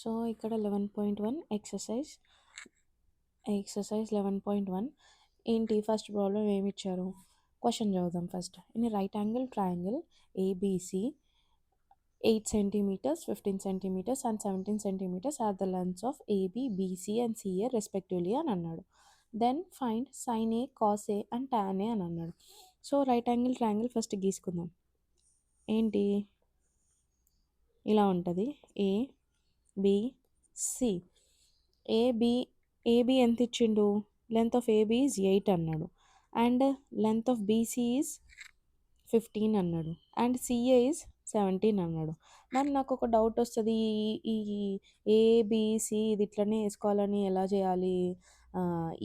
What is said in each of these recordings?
So ఇక్కడ 11.1 exercise 11.1 ఏంటి first problem ఏమి ఇచ్చారు? క్వశ్చన్ చదువుదాం first. In right angle triangle ABC 8 centimeters, 15 centimeters and 17 centimeters are the lengths of AB, BC and CA respectively అని అన్నాడు. Then find sine A, cos A and tan A అని అన్నాడు. So right angle triangle first గీసుకుందాం. ఏంటి ఇలా ఉంటుంది. A B C. AB ఎంత ఇచ్చిండు? లెంత్ ఆఫ్ ఏబి ఈజ్ 8 అన్నాడు. And length of BC is 15 అన్నాడు. అండ్ సిఏ ఈజ్ 17 అన్నాడు. మరి నాకు ఒక డౌట్ వస్తుంది, ఈ ఏబిసి ఇది ఇట్లనే వేసుకోవాలని ఎలా చేయాలి,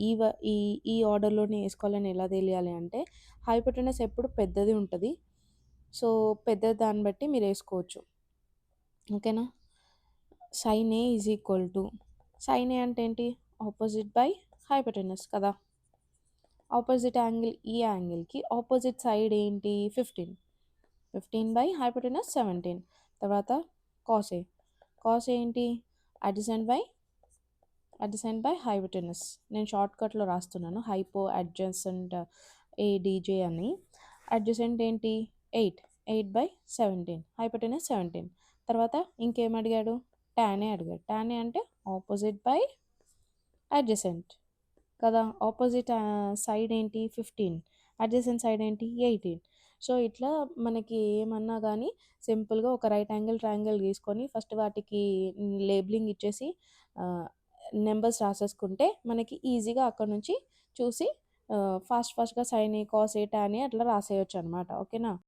ఈ ఈ ఈ ఆర్డర్లోనే వేసుకోవాలని ఎలా తెలియాలి అంటే, హైపోటెనస్ ఎప్పుడు పెద్దది ఉంటుంది. సో పెద్ద దాన్ని బట్టి మీరు వేసుకోవచ్చు. ఓకేనా? Sine A is equal to, sine A అంటే ఏంటి? ఆపోజిట్ బై హైపోటెనస్ కదా. ఆపోజిట్ యాంగిల్ ఈ యాంగిల్కి ఆపోజిట్ సైడ్ ఏంటి? 15 బై హైపోటెనస్ 17. తర్వాత కాస్ ఏ. కాస్ ఏంటి? Adjacent by hypotenuse. నేను షార్ట్కట్లో రాస్తున్నాను, హైపో అడ్జసెంట్ ఏడీజే అని. అడ్జసెంట్ ఏంటి? 8 బై 17, హైపోటెనస్ 17. తర్వాత ఇంకేం అడిగాడు? టాన్ ఏ అడిగాడు. టాన్ ఏ అంటే ఆపోజిట్ బై అడ్జసెంట్ కదా. ఆపోజిట్ సైడ్ ఏంటి? 15, అడ్జసెంట్ సైడ్ ఏంటి? 18. సో ఇట్లా మనకి ఏమన్నా కానీ సింపుల్గా ఒక రైట్ యాంగిల్ ట్రయాంగిల్ గీసుకొని ఫస్ట్ వాటికి లేబులింగ్ ఇచ్చేసి నెంబర్స్ రాసేసుకుంటే మనకి ఈజీగా అక్కడ నుంచి చూసి ఫాస్ట్గా sine A, cos A, tan A అట్లా రాసేయచ్చు అనమాట. ఓకేనా?